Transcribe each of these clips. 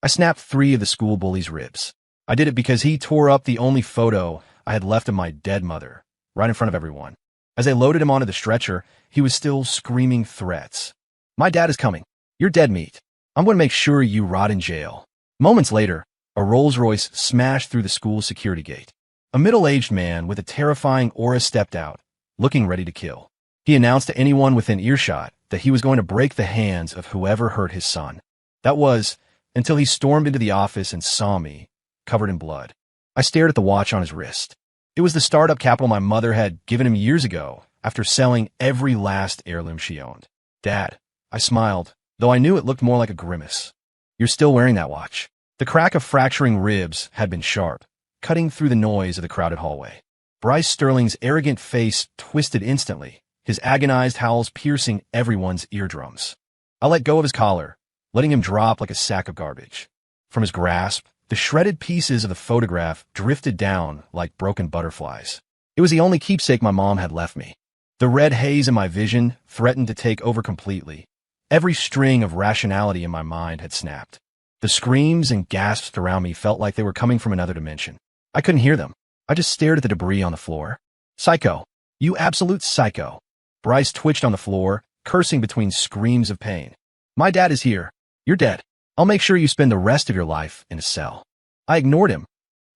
I snapped 3 of the school bully's ribs. I did it because he tore up the only photo I had left of my dead mother, right in front of everyone. As they loaded him onto the stretcher, he was still screaming threats. "My dad is coming. You're dead meat. I'm going to make sure you rot in jail." Moments later, a Rolls-Royce smashed through the school's security gate. A middle-aged man with a terrifying aura stepped out, looking ready to kill. He announced to anyone within earshot that he was going to break the hands of whoever hurt his son. That was, until he stormed into the office and saw me, covered in blood. I stared at the watch on his wrist. It was the startup capital my mother had given him years ago after selling every last heirloom she owned. "Dad," I smiled, though I knew it looked more like a grimace. "You're still wearing that watch." The crack of fracturing ribs had been sharp, cutting through the noise of the crowded hallway. Bryce Sterling's arrogant face twisted instantly, his agonized howls piercing everyone's eardrums. I let go of his collar, letting him drop like a sack of garbage. From his grasp, the shredded pieces of the photograph drifted down like broken butterflies. It was the only keepsake my mom had left me. The red haze in my vision threatened to take over completely. Every string of rationality in my mind had snapped. The screams and gasps around me felt like they were coming from another dimension. I couldn't hear them. I just stared at the debris on the floor. "Psycho. You absolute psycho." Bryce twitched on the floor, cursing between screams of pain. "My dad is here. You're dead. I'll make sure you spend the rest of your life in a cell." I ignored him.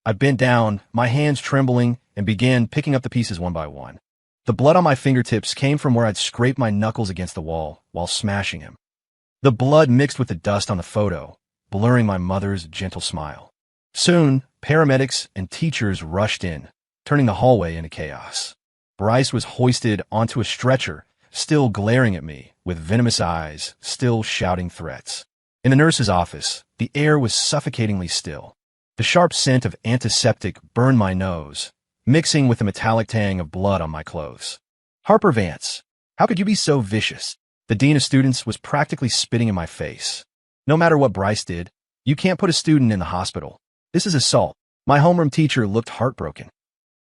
I bent down, my hands trembling, and began picking up the pieces one by one. The blood on my fingertips came from where I'd scraped my knuckles against the wall while smashing him. The blood mixed with the dust on the photo, blurring my mother's gentle smile. Soon, paramedics and teachers rushed in, turning the hallway into chaos. Bryce was hoisted onto a stretcher, still glaring at me with venomous eyes, still shouting threats. In the nurse's office, the air was suffocatingly still. The sharp scent of antiseptic burned my nose, mixing with the metallic tang of blood on my clothes. "Harper Vance, how could you be so vicious?" The dean of students was practically spitting in my face. "No matter what Bryce did, you can't put a student in the hospital. This is assault." My homeroom teacher looked heartbroken.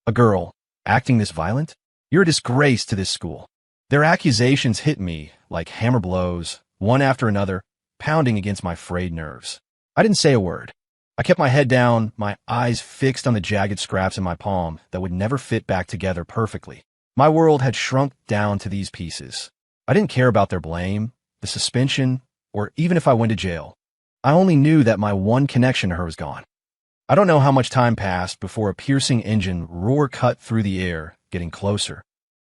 "A girl, acting this violent? You're a disgrace to this school." Their accusations hit me like hammer blows, one after another, pounding against my frayed nerves. I didn't say a word. I kept my head down, my eyes fixed on the jagged scraps in my palm that would never fit back together perfectly. My world had shrunk down to these pieces. I didn't care about their blame, the suspension, or even if I went to jail. I only knew that my one connection to her was gone. I don't know how much time passed before a piercing engine roar cut through the air, getting closer.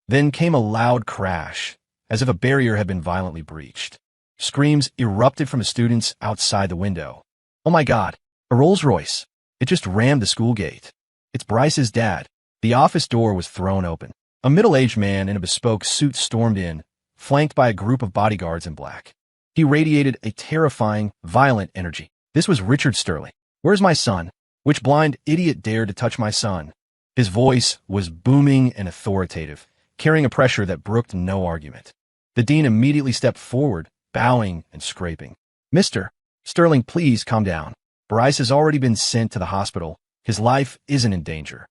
Then came a loud crash, as if a barrier had been violently breached. Screams erupted from the students outside the window. "Oh my God, a Rolls-Royce. It just rammed the school gate. It's Bryce's dad." The office door was thrown open. A middle-aged man in a bespoke suit stormed in, flanked by a group of bodyguards in black. He radiated a terrifying, violent energy. This was Richard Sterling. "Where's my son? Which blind idiot dared to touch my son?" His voice was booming and authoritative, carrying a pressure that brooked no argument. The dean immediately stepped forward, bowing and scraping. "Mr. Sterling, please calm down. Bryce has already been sent to the hospital. His life isn't in danger."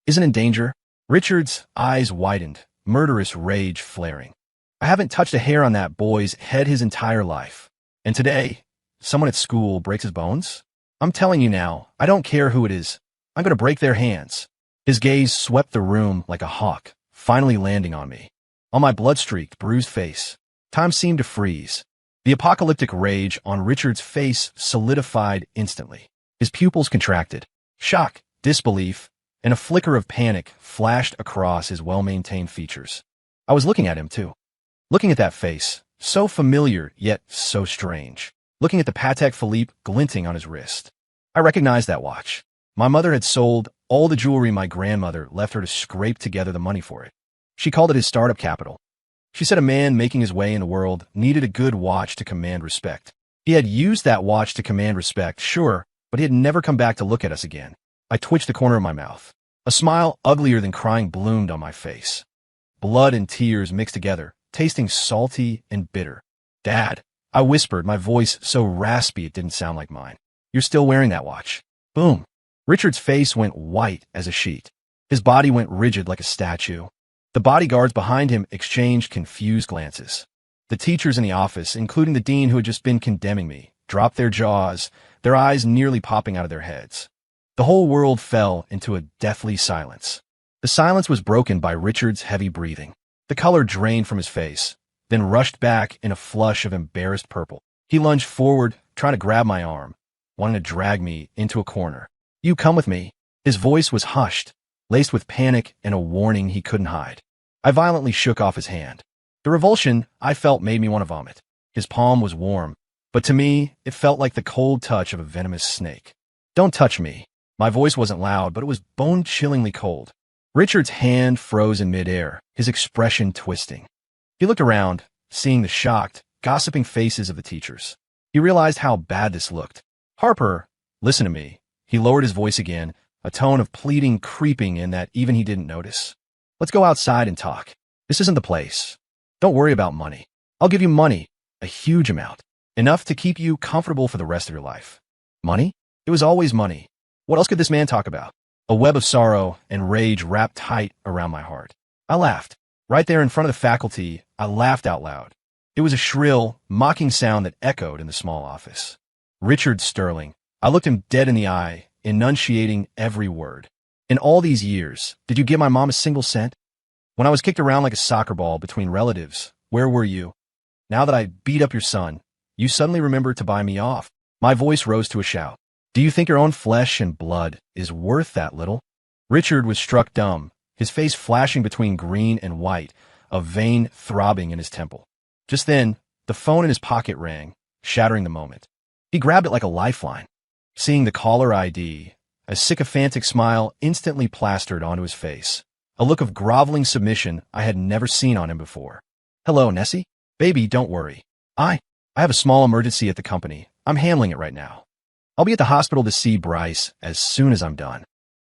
"Isn't in danger?" Richard's eyes widened, murderous rage flaring. "I haven't touched a hair on that boy's head his entire life. And today, someone at school breaks his bones? I'm telling you now, I don't care who it is. I'm going to break their hands." His gaze swept the room like a hawk, finally landing on me. On my blood-streaked, bruised face, time seemed to freeze. The apocalyptic rage on Richard's face solidified instantly. His pupils contracted. Shock, disbelief, and a flicker of panic flashed across his well-maintained features. I was looking at him, too. Looking at that face, so familiar yet so strange. Looking at the Patek Philippe glinting on his wrist. I recognized that watch. My mother had sold all the jewelry my grandmother left her to scrape together the money for it. She called it his startup capital. She said a man making his way in the world needed a good watch to command respect. He had used that watch to command respect, sure, but he had never come back to look at us again. I twitched the corner of my mouth. A smile uglier than crying bloomed on my face. Blood and tears mixed together, tasting salty and bitter. "Dad," I whispered, my voice so raspy it didn't sound like mine. "You're still wearing that watch." Boom. Richard's face went white as a sheet. His body went rigid like a statue. The bodyguards behind him exchanged confused glances. The teachers in the office, including the dean who had just been condemning me, dropped their jaws, their eyes nearly popping out of their heads. The whole world fell into a deathly silence. The silence was broken by Richard's heavy breathing. The color drained from his face, then rushed back in a flush of embarrassed purple. He lunged forward, trying to grab my arm, wanting to drag me into a corner. "You come with me." His voice was hushed, laced with panic and a warning he couldn't hide. I violently shook off his hand. The revulsion I felt made me want to vomit. His palm was warm, but to me, it felt like the cold touch of a venomous snake. "Don't touch me." My voice wasn't loud, but it was bone-chillingly cold. Richard's hand froze in midair, his expression twisting. He looked around, seeing the shocked, gossiping faces of the teachers. He realized how bad this looked. "Harper, listen to me." He lowered his voice again, a tone of pleading creeping in that even he didn't notice. "Let's go outside and talk. This isn't the place. Don't worry about money. I'll give you money, a huge amount, enough to keep you comfortable for the rest of your life." Money? It was always money. What else could this man talk about? A web of sorrow and rage wrapped tight around my heart. I laughed. Right there in front of the faculty, I laughed out loud. It was a shrill, mocking sound that echoed in the small office. "Richard Sterling." I looked him dead in the eye, enunciating every word. "In all these years, did you give my mom a single cent? When I was kicked around like a soccer ball between relatives, where were you? Now that I beat up your son, you suddenly remember to buy me off." My voice rose to a shout. "Do you think your own flesh and blood is worth that little?" Richard was struck dumb, his face flashing between green and white, a vein throbbing in his temple. Just then, the phone in his pocket rang, shattering the moment. He grabbed it like a lifeline. Seeing the caller ID, a sycophantic smile instantly plastered onto his face, a look of groveling submission I had never seen on him before. "Hello, Nessie? Baby, don't worry. I have a small emergency at the company. I'm handling it right now. I'll be at the hospital to see Bryce as soon as I'm done."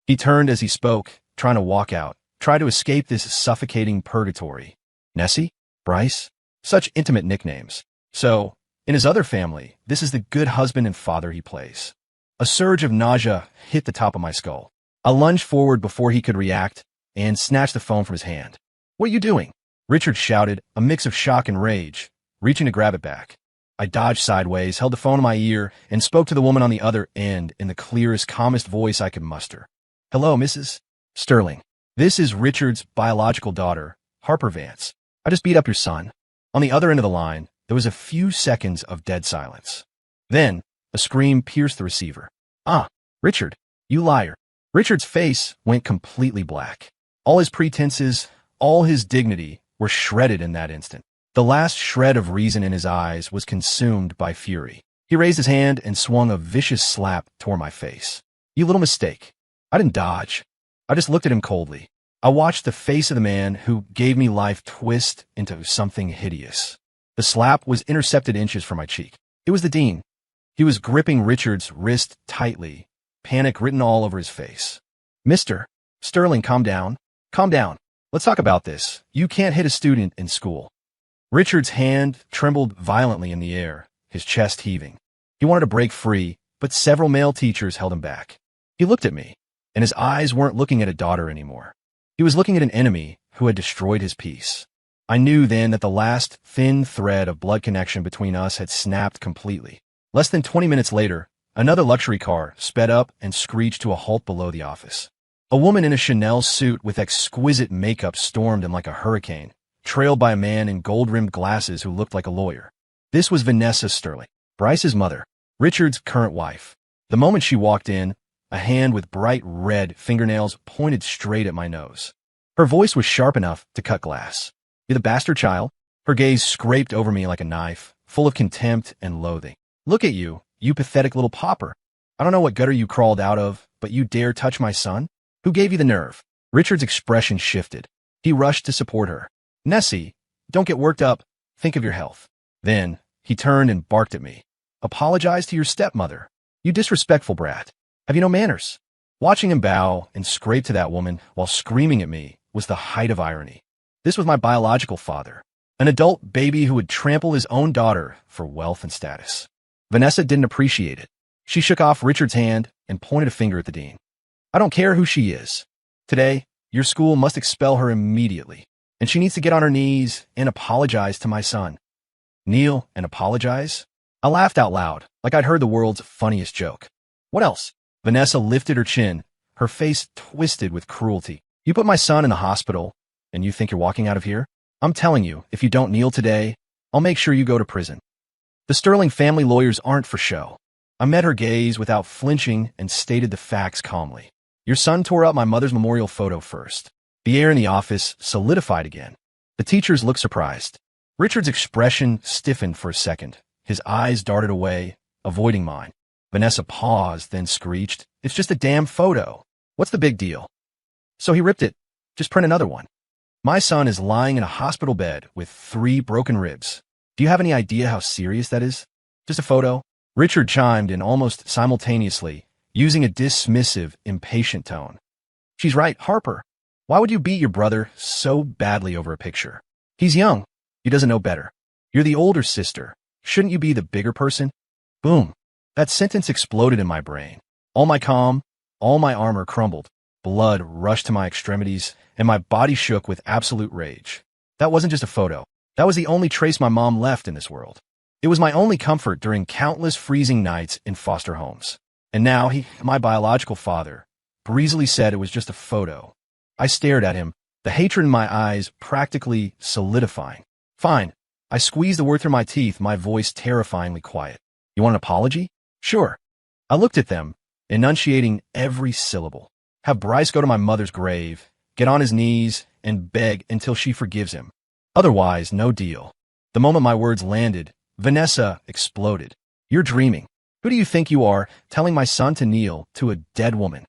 He turned as he spoke, trying to walk out, try to escape this suffocating purgatory. Nessie? Bryce? Such intimate nicknames. So, in his other family, this is the good husband and father he plays. A surge of nausea hit the top of my skull. I lunged forward before he could react and snatched the phone from his hand. "What are you doing?" Richard shouted, a mix of shock and rage, reaching to grab it back. I dodged sideways, held the phone in my ear, and spoke to the woman on the other end in the clearest, calmest voice I could muster. "Hello, Mrs. Sterling. This is Richard's biological daughter, Harper Vance. I just beat up your son." On the other end of the line, there was a few seconds of dead silence. Then, a scream pierced the receiver. "Ah, Richard, you liar." Richard's face went completely black. All his pretenses, all his dignity were shredded in that instant. The last shred of reason in his eyes was consumed by fury. He raised his hand and swung a vicious slap toward my face. "You little mistake." I didn't dodge. I just looked at him coldly. I watched the face of the man who gave me life twist into something hideous. The slap was intercepted inches from my cheek. It was the dean. He was gripping Richard's wrist tightly, panic written all over his face. "Mr. Sterling, calm down. Calm down. Let's talk about this. You can't hit a student in school." Richard's hand trembled violently in the air, his chest heaving. He wanted to break free, but several male teachers held him back. He looked at me, and his eyes weren't looking at a daughter anymore. He was looking at an enemy who had destroyed his peace. I knew then that the last thin thread of blood connection between us had snapped completely. Less than 20 minutes later, another luxury car sped up and screeched to a halt below the office. A woman in a Chanel suit with exquisite makeup stormed in like a hurricane, trailed by a man in gold-rimmed glasses who looked like a lawyer. This was Vanessa Sterling, Bryce's mother, Richard's current wife. The moment she walked in, a hand with bright red fingernails pointed straight at my nose. Her voice was sharp enough to cut glass. "You the bastard child?" Her gaze scraped over me like a knife, full of contempt and loathing. "Look at you, you pathetic little pauper. I don't know what gutter you crawled out of, but you dare touch my son? Who gave you the nerve?" Richard's expression shifted. He rushed to support her. "Nessie, don't get worked up. Think of your health." Then, he turned and barked at me. "Apologize to your stepmother. You disrespectful brat. Have you no manners?" Watching him bow and scrape to that woman while screaming at me was the height of irony. This was my biological father, an adult baby who would trample his own daughter for wealth and status. Vanessa didn't appreciate it. She shook off Richard's hand and pointed a finger at the dean. "I don't care who she is. Today, your school must expel her immediately, and she needs to get on her knees and apologize to my son." "Kneel and apologize?" I laughed out loud, like I'd heard the world's funniest joke. What else? Vanessa lifted her chin, her face twisted with cruelty. You put my son in the hospital, and you think you're walking out of here? I'm telling you, if you don't kneel today, I'll make sure you go to prison. The Sterling family lawyers aren't for show. I met her gaze without flinching and stated the facts calmly. Your son tore up my mother's memorial photo first. The air in the office solidified again. The teachers looked surprised. Richard's expression stiffened for a second. His eyes darted away, avoiding mine. Vanessa paused, then screeched, "It's just a damn photo. What's the big deal?" So he ripped it. Just print another one. My son is lying in a hospital bed with 3 broken ribs. Do you have any idea how serious that is? Just a photo? Richard chimed in almost simultaneously, using a dismissive, impatient tone. She's right, Harper. Why would you beat your brother so badly over a picture? He's young. He doesn't know better. You're the older sister. Shouldn't you be the bigger person? Boom. That sentence exploded in my brain. All my calm, all my armor crumbled. Blood rushed to my extremities, and my body shook with absolute rage. That wasn't just a photo. That was the only trace my mom left in this world. It was my only comfort during countless freezing nights in foster homes. And now my biological father, breezily said it was just a photo. I stared at him, the hatred in my eyes practically solidifying. Fine. I squeezed the word through my teeth, my voice terrifyingly quiet. You want an apology? Sure. I looked at them, enunciating every syllable. Have Bryce go to my mother's grave, get on his knees, and beg until she forgives him. Otherwise, no deal. The moment my words landed, Vanessa exploded. You're dreaming. Who do you think you are, telling my son to kneel to a dead woman?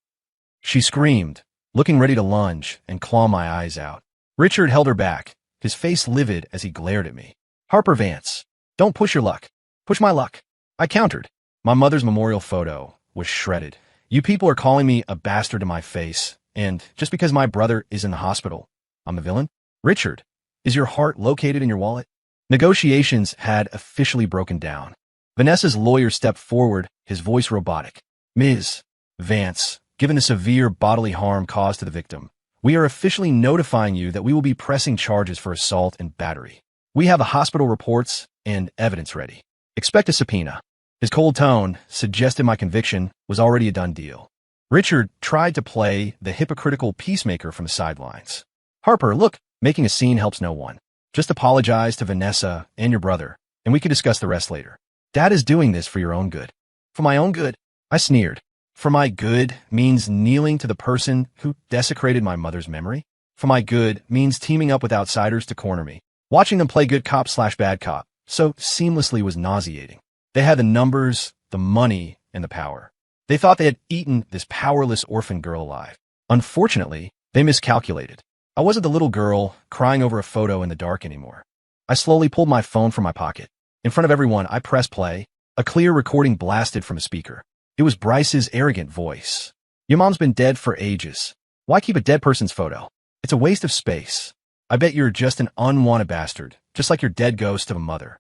She screamed, looking ready to lunge and claw my eyes out. Richard held her back, his face livid as he glared at me. Harper Vance, don't push your luck. Push my luck. I countered. My mother's memorial photo was shredded. You people are calling me a bastard to my face, and just because my brother is in the hospital, I'm a villain? Richard, is your heart located in your wallet? Negotiations had officially broken down. Vanessa's lawyer stepped forward, his voice robotic. Ms. Vance, given the severe bodily harm caused to the victim, we are officially notifying you that we will be pressing charges for assault and battery. We have the hospital reports and evidence ready. Expect a subpoena. His cold tone suggested my conviction was already a done deal. Richard tried to play the hypocritical peacemaker from the sidelines. Harper, look, making a scene helps no one. Just apologize to Vanessa and your brother, and we can discuss the rest later. Dad is doing this for your own good. For my own good? I sneered. For my good means kneeling to the person who desecrated my mother's memory? For my good means teaming up with outsiders to corner me. Watching them play good cop/bad cop so seamlessly was nauseating. They had the numbers, the money, and the power. They thought they had eaten this powerless orphan girl alive. Unfortunately, they miscalculated. I wasn't the little girl crying over a photo in the dark anymore. I slowly pulled my phone from my pocket. In front of everyone, I pressed play. A clear recording blasted from a speaker. It was Bryce's arrogant voice. Your mom's been dead for ages. Why keep a dead person's photo? It's a waste of space. I bet you're just an unwanted bastard, just like your dead ghost of a mother.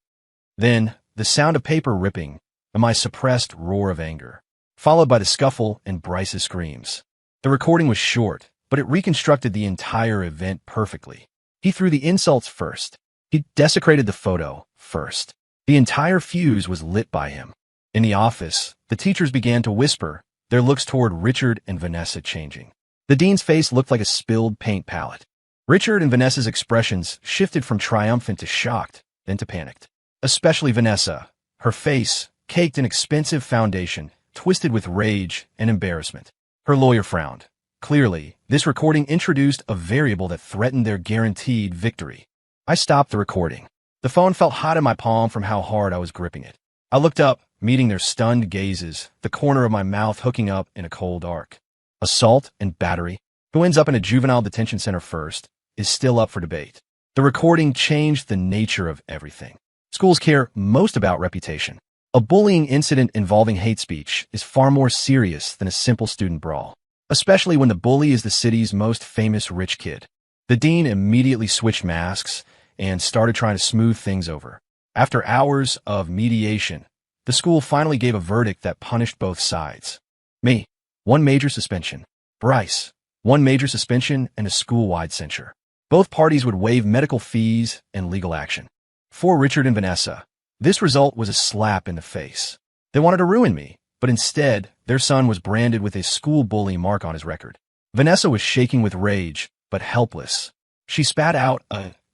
Then, the sound of paper ripping, and my suppressed roar of anger, followed by the scuffle and Bryce's screams. The recording was short, but it reconstructed the entire event perfectly. He threw the insults first. He desecrated the photo first. The entire fuse was lit by him. In the office, the teachers began to whisper, their looks toward Richard and Vanessa changing. The dean's face looked like a spilled paint palette. Richard and Vanessa's expressions shifted from triumphant to shocked, then to panicked. Especially Vanessa, her face, caked in expensive foundation, twisted with rage and embarrassment. Her lawyer frowned. Clearly, this recording introduced a variable that threatened their guaranteed victory. I stopped the recording. The phone felt hot in my palm from how hard I was gripping it. I looked up, meeting their stunned gazes, the corner of my mouth hooking up in a cold arc. Assault and battery, who ends up in a juvenile detention center first, is still up for debate. The recording changed the nature of everything. Schools care most about reputation. A bullying incident involving hate speech is far more serious than a simple student brawl, especially when the bully is the city's most famous rich kid. The dean immediately switched masks and started trying to smooth things over. After hours of mediation, the school finally gave a verdict that punished both sides. Me, 1 major suspension. Bryce, 1 major suspension and a school-wide censure. Both parties would waive medical fees and legal action. For Richard and Vanessa, This result was a slap in the face. They wanted to ruin me, but instead, their son was branded with a school bully mark on his record. Vanessa was shaking with rage, but helpless. She spat out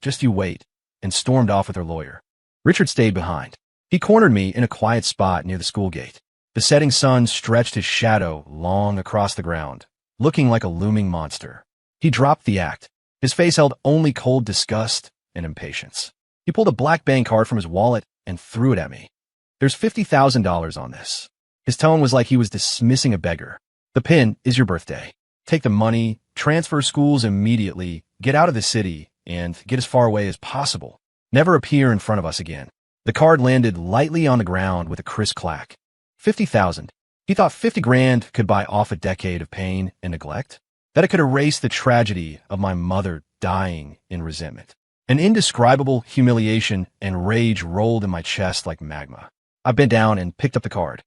just you wait, and stormed off with her lawyer. Richard stayed behind. He cornered me in a quiet spot near the school gate. The setting sun stretched his shadow long across the ground, looking like a looming monster. He dropped the act. His face held only cold disgust and impatience. He pulled a black bank card from his wallet and threw it at me. There's $50,000 on this. His tone was like he was dismissing a beggar. The pin is your birthday. Take the money, transfer schools immediately, get out of the city, and get as far away as possible. Never appear in front of us again. The card landed lightly on the ground with a crisp clack. 50,000. He thought 50 grand could buy off a decade of pain and neglect? That it could erase the tragedy of my mother dying in resentment. An indescribable humiliation and rage rolled in my chest like magma. I bent down and picked up the card.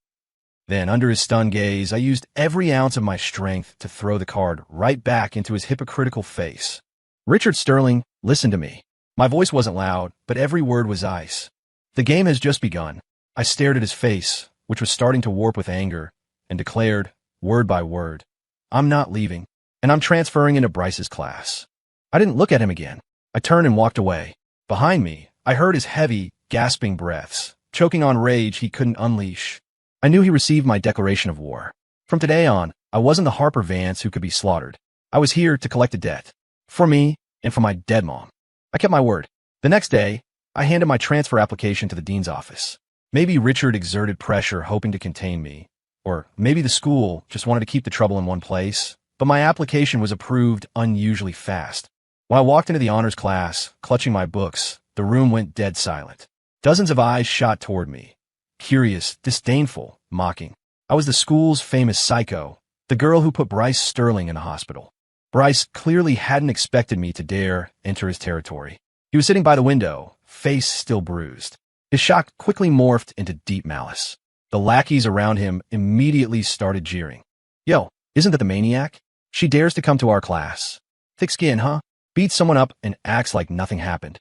Then, under his stunned gaze, I used every ounce of my strength to throw the card right back into his hypocritical face. Richard Sterling, listen to me. My voice wasn't loud, but every word was ice. The game has just begun. I stared at his face, which was starting to warp with anger, and declared, word by word, I'm not leaving, and I'm transferring into Bryce's class. I didn't look at him again. I turned and walked away. Behind me, I heard his heavy, gasping breaths, choking on rage he couldn't unleash. I knew he received my declaration of war. From today on, I wasn't the Harper Vance who could be slaughtered. I was here to collect a debt. For me, and for my dead mom. I kept my word. The next day, I handed my transfer application to the dean's office. Maybe Richard exerted pressure hoping to contain me, or maybe the school just wanted to keep the trouble in one place, but my application was approved unusually fast. When I walked into the honors class, clutching my books, the room went dead silent. Dozens of eyes shot toward me. Curious, disdainful, mocking. I was the school's famous psycho, the girl who put Bryce Sterling in a hospital. Bryce clearly hadn't expected me to dare enter his territory. He was sitting by the window, face still bruised. His shock quickly morphed into deep malice. The lackeys around him immediately started jeering. Yo, isn't that the maniac? She dares to come to our class. Thick skin, huh? Beats someone up and acts like nothing happened.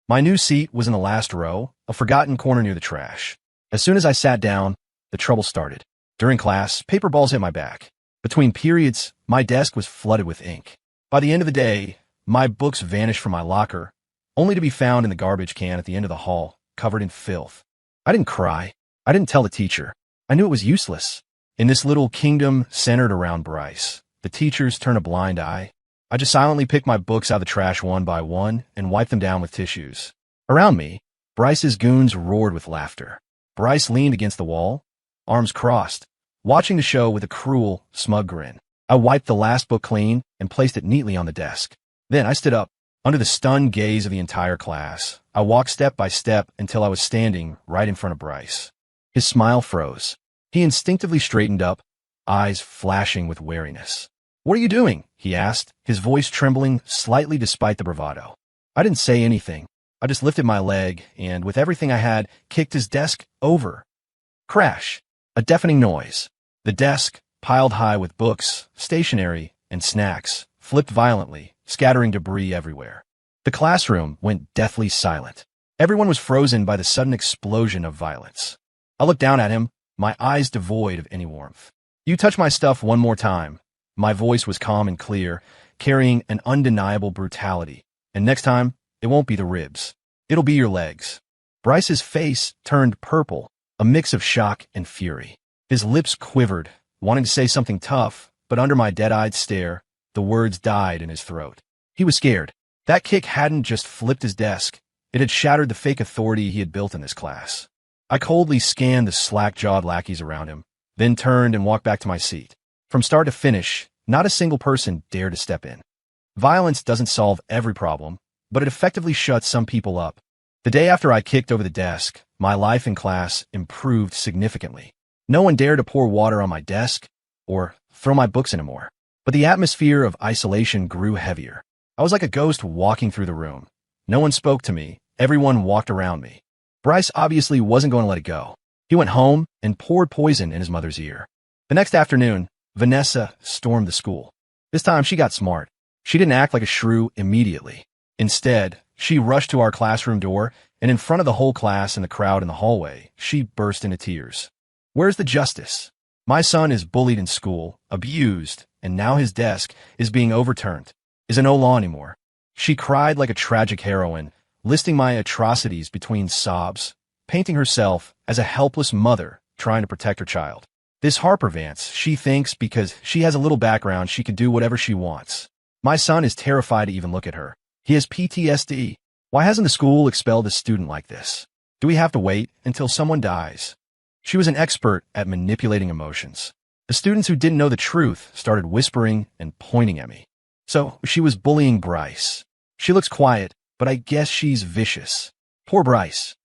My new seat was in the last row, a forgotten corner near the trash. As soon as I sat down, the trouble started. During class, paper balls hit my back. Between periods, my desk was flooded with ink. By the end of the day, my books vanished from my locker, only to be found in the garbage can at the end of the hall, covered in filth. I didn't cry. I didn't tell the teacher. I knew it was useless. In this little kingdom centered around Bryce, the teachers turn a blind eye. I just silently picked my books out of the trash one by one and wiped them down with tissues. Around me, Bryce's goons roared with laughter. Bryce leaned against the wall, arms crossed, watching the show with a cruel, smug grin. I wiped the last book clean and placed it neatly on the desk. Then I stood up. Under the stunned gaze of the entire class, I walked step by step until I was standing right in front of Bryce. His smile froze. He instinctively straightened up, eyes flashing with wariness. What are you doing? He asked, his voice trembling slightly despite the bravado. I didn't say anything. I just lifted my leg and, with everything I had, kicked his desk over. Crash! A deafening noise. The desk, piled high with books, stationery, and snacks, flipped violently, scattering debris everywhere. The classroom went deathly silent. Everyone was frozen by the sudden explosion of violence. I looked down at him, my eyes devoid of any warmth. You touch my stuff one more time. My voice was calm and clear, carrying an undeniable brutality. And next time, it won't be the ribs. It'll be your legs. Bryce's face turned purple, a mix of shock and fury. His lips quivered, wanting to say something tough, but under my dead-eyed stare, the words died in his throat. He was scared. That kick hadn't just flipped his desk. It had shattered the fake authority he had built in this class. I coldly scanned the slack-jawed lackeys around him, then turned and walked back to my seat. From start to finish, not a single person dared to step in. Violence doesn't solve every problem, but it effectively shuts some people up. The day after I kicked over the desk, my life in class improved significantly. No one dared to pour water on my desk or throw my books anymore. But the atmosphere of isolation grew heavier. I was like a ghost walking through the room. No one spoke to me. Everyone walked around me. Bryce obviously wasn't going to let it go. He went home and poured poison in his mother's ear. The next afternoon, Vanessa stormed the school. This time she got smart. She didn't act like a shrew immediately. Instead, she rushed to our classroom door, and in front of the whole class and the crowd in the hallway, she burst into tears. Where's the justice? My son is bullied in school, abused, and now his desk is being overturned. Is no law anymore. She cried like a tragic heroine, listing my atrocities between sobs, painting herself as a helpless mother trying to protect her child. This Harper Vance, she thinks because she has a little background she can do whatever she wants. My son is terrified to even look at her. He has PTSD. Why hasn't the school expelled a student like this? Do we have to wait until someone dies? She was an expert at manipulating emotions. The students who didn't know the truth started whispering and pointing at me. So she was bullying Bryce. She looks quiet, but I guess she's vicious. Poor Bryce.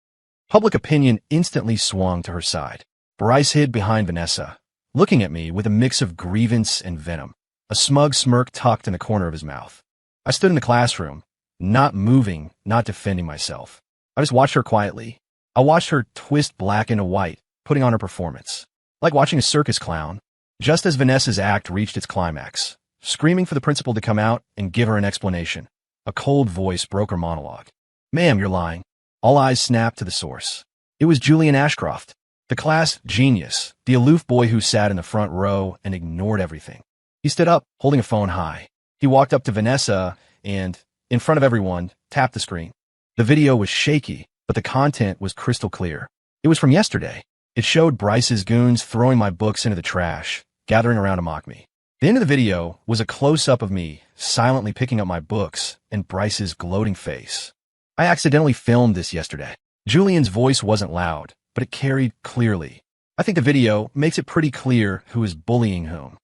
Public opinion instantly swung to her side. Bryce hid behind Vanessa, looking at me with a mix of grievance and venom, a smug smirk tucked in the corner of his mouth. I stood in the classroom, not moving, not defending myself. I just watched her quietly. I watched her twist black into white, putting on her performance. Like watching a circus clown. Just as Vanessa's act reached its climax, screaming for the principal to come out and give her an explanation, a cold voice broke her monologue. Ma'am, you're lying. All eyes snapped to the source. It was Julian Ashcroft, the class genius, the aloof boy who sat in the front row and ignored everything. He stood up, holding a phone high. He walked up to Vanessa and, in front of everyone, tapped the screen. The video was shaky, but the content was crystal clear. It was from yesterday. It showed Bryce's goons throwing my books into the trash, gathering around to mock me. The end of the video was a close-up of me silently picking up my books and Bryce's gloating face. I accidentally filmed this yesterday. Julian's voice wasn't loud, but it carried clearly. I think the video makes it pretty clear who is bullying whom.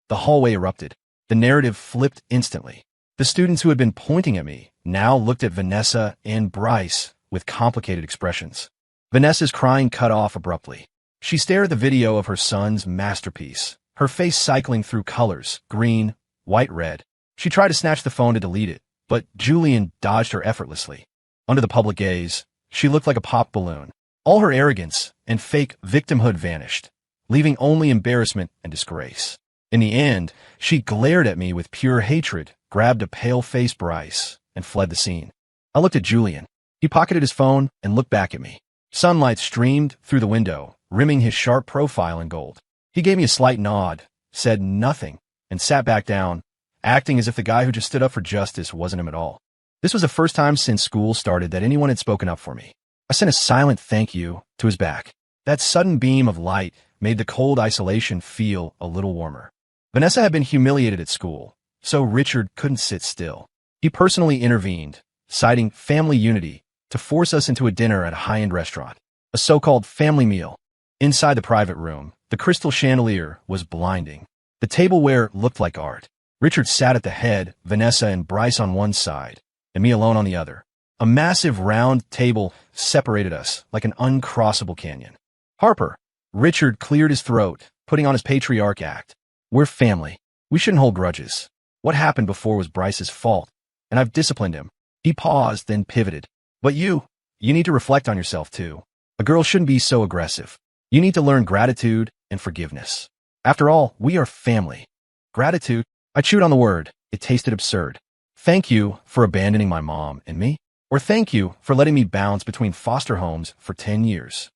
The hallway erupted. The narrative flipped instantly. The students who had been pointing at me now looked at Vanessa and Bryce with complicated expressions. Vanessa's crying cut off abruptly. She stared at the video of her son's masterpiece, her face cycling through colors, green, white, red. She tried to snatch the phone to delete it, but Julian dodged her effortlessly. Under the public gaze, she looked like a pop balloon. All her arrogance and fake victimhood vanished, leaving only embarrassment and disgrace. In the end, she glared at me with pure hatred, grabbed a pale-faced Bryce, and fled the scene. I looked at Julian. He pocketed his phone and looked back at me. Sunlight streamed through the window, rimming his sharp profile in gold. He gave me a slight nod, said nothing, and sat back down, acting as if the guy who just stood up for justice wasn't him at all. This was the first time since school started that anyone had spoken up for me. I sent a silent thank you to his back. That sudden beam of light made the cold isolation feel a little warmer. Vanessa had been humiliated at school, so Richard couldn't sit still. He personally intervened, citing family unity, to force us into a dinner at a high-end restaurant, a so-called family meal. Inside the private room, the crystal chandelier was blinding. The tableware looked like art. Richard sat at the head, Vanessa and Bryce on one side, and me alone on the other. A massive round table separated us like an uncrossable canyon. Harper. Richard cleared his throat, putting on his patriarch act. We're family. We shouldn't hold grudges. What happened before was Bryce's fault, and I've disciplined him. He paused, then pivoted. But you need to reflect on yourself too. A girl shouldn't be so aggressive. You need to learn gratitude and forgiveness. After all, we are family. Gratitude? I chewed on the word. It tasted absurd. Thank you for abandoning my mom and me. Or thank you for letting me bounce between foster homes for 10 years.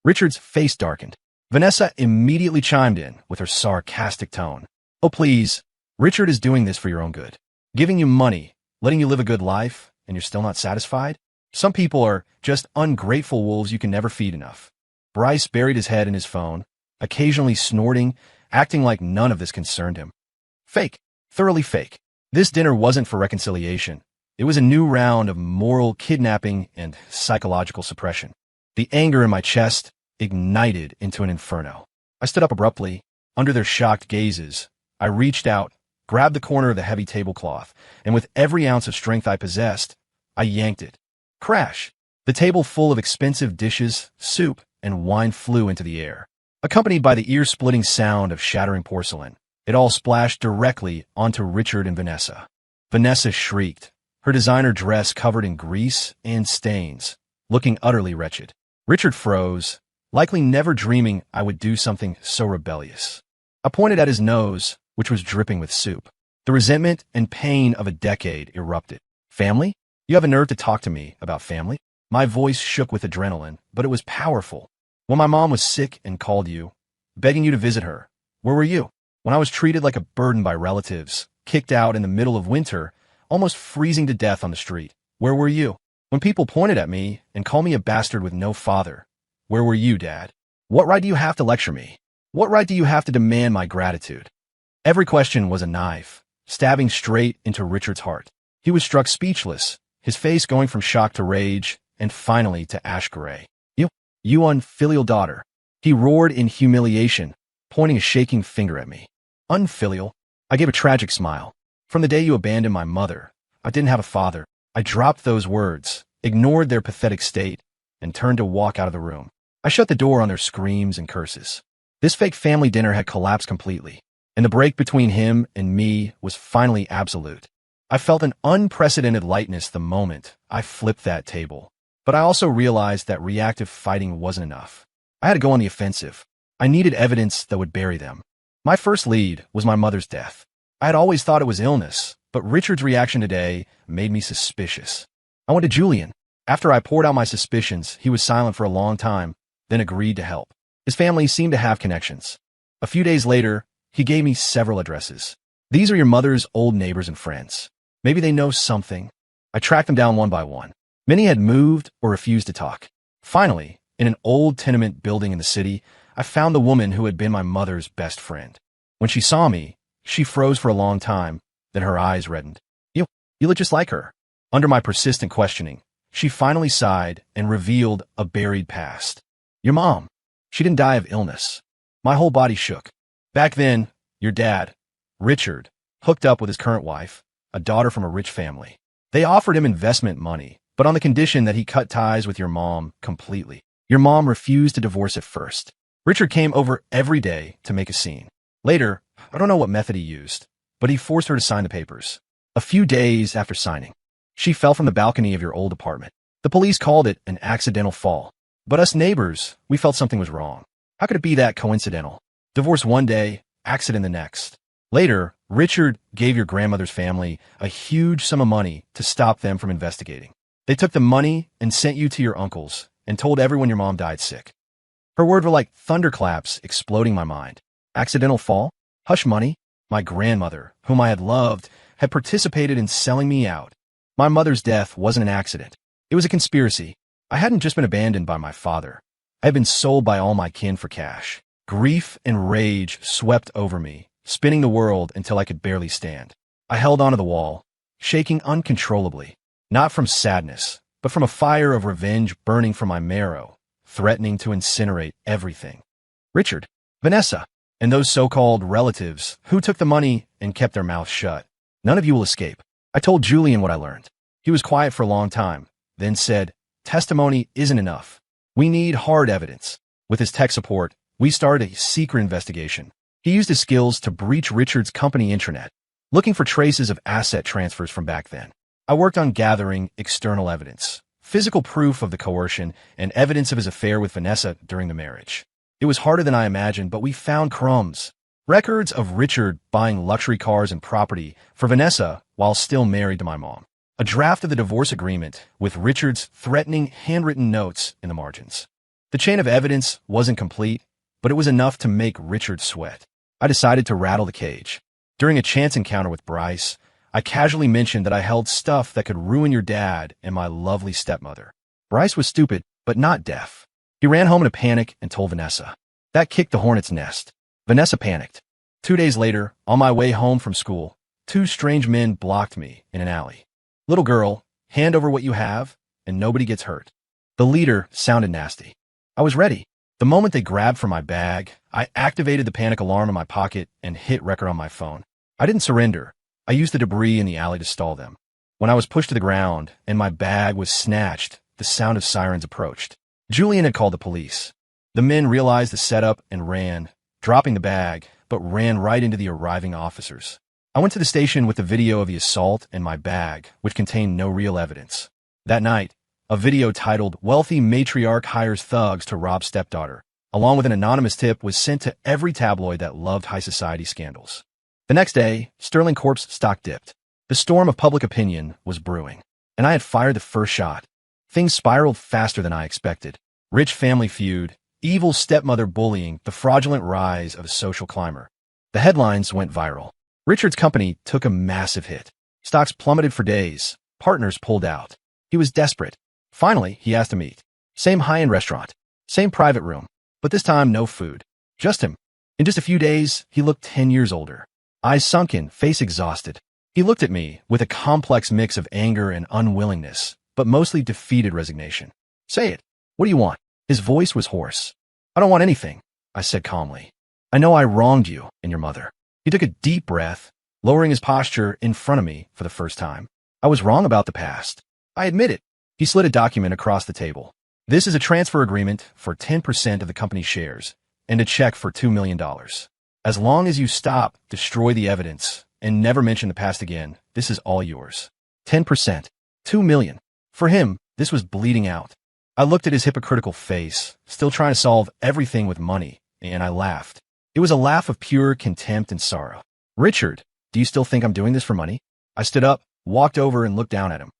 Richard's face darkened. Vanessa immediately chimed in with her sarcastic tone. Oh, please. Richard is doing this for your own good. Giving you money, letting you live a good life, and you're still not satisfied? Some people are just ungrateful wolves you can never feed enough. Bryce buried his head in his phone, occasionally snorting, acting like none of this concerned him. Fake. Thoroughly fake. This dinner wasn't for reconciliation. It was a new round of moral kidnapping and psychological suppression. The anger in my chest ignited into an inferno. I stood up abruptly. Under their shocked gazes, I reached out, grabbed the corner of the heavy tablecloth, and with every ounce of strength I possessed, I yanked it. Crash! The table full of expensive dishes, soup, and wine flew into the air, accompanied by the ear-splitting sound of shattering porcelain. It all splashed directly onto Richard and Vanessa. Vanessa shrieked, her designer dress covered in grease and stains, looking utterly wretched. Richard froze, likely never dreaming I would do something so rebellious. I pointed at his nose, which was dripping with soup. The resentment and pain of a decade erupted. Family? You have a nerve to talk to me about family? My voice shook with adrenaline, but it was powerful. When my mom was sick and called you, begging you to visit her, where were you? When I was treated like a burden by relatives, kicked out in the middle of winter, almost freezing to death on the street, where were you? When people pointed at me and called me a bastard with no father, where were you, Dad? What right do you have to lecture me? What right do you have to demand my gratitude? Every question was a knife, stabbing straight into Richard's heart. He was struck speechless, his face going from shock to rage, and finally to ash gray. You unfilial daughter. He roared in humiliation, pointing a shaking finger at me. Unfilial? I gave a tragic smile. From the day you abandoned my mother, I didn't have a father. I dropped those words, ignored their pathetic state, and turned to walk out of the room. I shut the door on their screams and curses. This fake family dinner had collapsed completely, and the break between him and me was finally absolute. I felt an unprecedented lightness the moment I flipped that table. But I also realized that reactive fighting wasn't enough. I had to go on the offensive. I needed evidence that would bury them. My first lead was my mother's death. I had always thought it was illness, but Richard's reaction today made me suspicious. I went to Julian. After I poured out my suspicions, he was silent for a long time, then agreed to help. His family seemed to have connections. A few days later, he gave me several addresses. These are your mother's old neighbors and friends. Maybe they know something. I tracked them down one by one. Many had moved or refused to talk. Finally, in an old tenement building in the city, I found the woman who had been my mother's best friend. When she saw me, she froze for a long time, then her eyes reddened. You look just like her. Under my persistent questioning, she finally sighed and revealed a buried past. Your mom. She didn't die of illness. My whole body shook. Back then, your dad, Richard, hooked up with his current wife, a daughter from a rich family. They offered him investment money, but on the condition that he cut ties with your mom completely. Your mom refused to divorce at first. Richard came over every day to make a scene. Later, I don't know what method he used, but he forced her to sign the papers. A few days after signing, she fell from the balcony of your old apartment. The police called it an accidental fall. But us neighbors, we felt something was wrong. How could it be that coincidental? Divorce one day, accident the next. Later, Richard gave your grandmother's family a huge sum of money to stop them from investigating. They took the money and sent you to your uncle's and told everyone your mom died sick. Her words were like thunderclaps exploding my mind. Accidental fall? Hush money? My grandmother, whom I had loved, had participated in selling me out. My mother's death wasn't an accident. It was a conspiracy. I hadn't just been abandoned by my father. I had been sold by all my kin for cash. Grief and rage swept over me, spinning the world until I could barely stand. I held onto the wall, shaking uncontrollably, not from sadness, but from a fire of revenge burning from my marrow, threatening to incinerate everything. Richard, Vanessa, and those so-called relatives who took the money and kept their mouths shut. None of you will escape. I told Julian what I learned. He was quiet for a long time, then said, testimony isn't enough. We need hard evidence. With his tech support, we started a secret investigation. He used his skills to breach Richard's company intranet, looking for traces of asset transfers from back then. I worked on gathering external evidence, physical proof of the coercion, and evidence of his affair with Vanessa during the marriage. It was harder than I imagined, but we found crumbs. Records of Richard buying luxury cars and property for Vanessa while still married to my mom. A draft of the divorce agreement with Richard's threatening handwritten notes in the margins. The chain of evidence wasn't complete, but it was enough to make Richard sweat. I decided to rattle the cage. During a chance encounter with Bryce, I casually mentioned that I held stuff that could ruin your dad and my lovely stepmother. Bryce was stupid, but not deaf. He ran home in a panic and told Vanessa. That kicked the hornet's nest. Vanessa panicked. 2 days later, on my way home from school, 2 strange men blocked me in an alley. Little girl, hand over what you have, and nobody gets hurt. The leader sounded nasty. I was ready. The moment they grabbed for my bag, I activated the panic alarm in my pocket and hit record on my phone. I didn't surrender. I used the debris in the alley to stall them. When I was pushed to the ground and my bag was snatched, the sound of sirens approached. Julian had called the police. The men realized the setup and ran, dropping the bag, but ran right into the arriving officers. I went to the station with the video of the assault and my bag, which contained no real evidence. That night, a video titled "Wealthy Matriarch Hires Thugs to Rob Stepdaughter," along with an anonymous tip, was sent to every tabloid that loved high society scandals. The next day, Sterling Corp's stock dipped. The storm of public opinion was brewing. and I had fired the first shot. Things spiraled faster than I expected. Rich family feud, evil stepmother bullying, the fraudulent rise of a social climber. The headlines went viral. Richard's company took a massive hit. Stocks plummeted for days. Partners pulled out. He was desperate. Finally, he asked to meet. Same high-end restaurant. Same private room. But this time, no food. Just him. In just a few days, he looked 10 years older. Eyes sunken, face exhausted. He looked at me with a complex mix of anger and unwillingness, but mostly defeated resignation. Say it. What do you want? His voice was hoarse. I don't want anything, I said calmly. I know I wronged you and your mother. He took a deep breath, lowering his posture in front of me for the first time. I was wrong about the past. I admit it. He slid a document across the table. This is a transfer agreement for 10% of the company's shares and a check for $2 million. As long as you stop, destroy the evidence, and never mention the past again, this is all yours. 10%. $2 million. For him, this was bleeding out. I looked at his hypocritical face, still trying to solve everything with money, and I laughed. It was a laugh of pure contempt and sorrow. Richard, do you still think I'm doing this for money? I stood up, walked over, and looked down at him.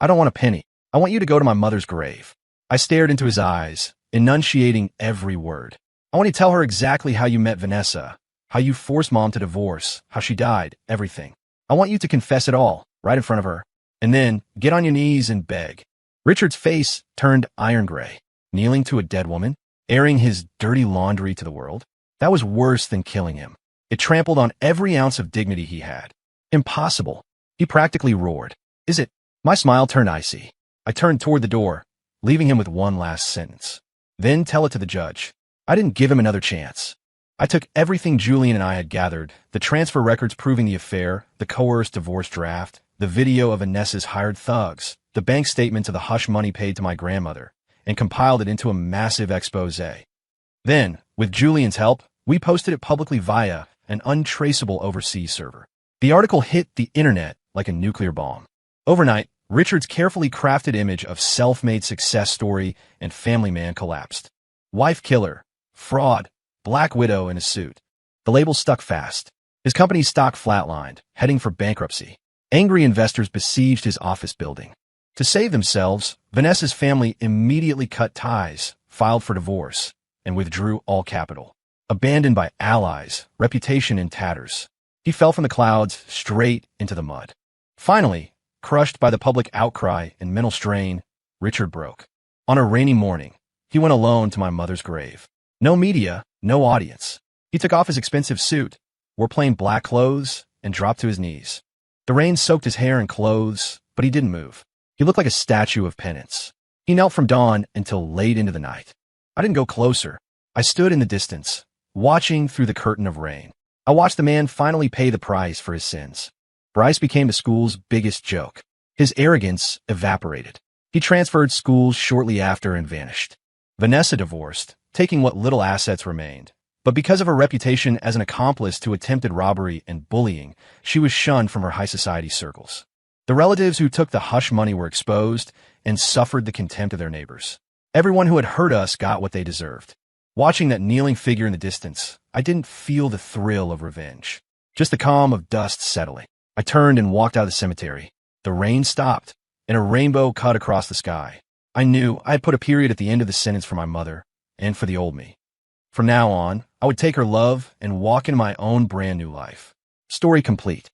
I don't want a penny. I want you to go to my mother's grave. I stared into his eyes, enunciating every word. I want you to tell her exactly how you met Vanessa, how you forced Mom to divorce, how she died, everything. I want you to confess it all, right in front of her, and then get on your knees and beg. Richard's face turned iron gray, kneeling to a dead woman, airing his dirty laundry to the world. That was worse than killing him. It trampled on every ounce of dignity he had. Impossible. He practically roared. Is it? My smile turned icy. I turned toward the door, leaving him with one last sentence. Then tell it to the judge. I didn't give him another chance. I took everything Julian and I had gathered, the transfer records proving the affair, the coerced divorce draft, the video of Vanessa's hired thugs, the bank statement to the hush money paid to my grandmother, and compiled it into a massive expose. Then, with Julian's help, we posted it publicly via an untraceable overseas server. The article hit the internet like a nuclear bomb. Overnight, Richard's carefully crafted image of self-made success story and family man collapsed. Wife killer, fraud, black widow in a suit. The label stuck fast. His company's stock flatlined, heading for bankruptcy. Angry investors besieged his office building. To save themselves, Vanessa's family immediately cut ties, filed for divorce, and withdrew all capital. Abandoned by allies, reputation in tatters. He fell from the clouds straight into the mud. Finally, crushed by the public outcry and mental strain, Richard broke. On a rainy morning, he went alone to my mother's grave. No media, no audience. He took off his expensive suit, wore plain black clothes, and dropped to his knees. The rain soaked his hair and clothes, but he didn't move. He looked like a statue of penance. He knelt from dawn until late into the night. I didn't go closer. I stood in the distance, watching through the curtain of rain. I watched the man finally pay the price for his sins. Bryce became the school's biggest joke. His arrogance evaporated. He transferred schools shortly after and vanished. Vanessa divorced, taking what little assets remained. But because of her reputation as an accomplice to attempted robbery and bullying, she was shunned from her high society circles. The relatives who took the hush money were exposed and suffered the contempt of their neighbors. Everyone who had hurt us got what they deserved. Watching that kneeling figure in the distance, I didn't feel the thrill of revenge, just the calm of dust settling. I turned and walked out of the cemetery. The rain stopped, and a rainbow cut across the sky. I knew I had put a period at the end of the sentence for my mother and for the old me. From now on, I would take her love and walk in my own brand new life. Story complete.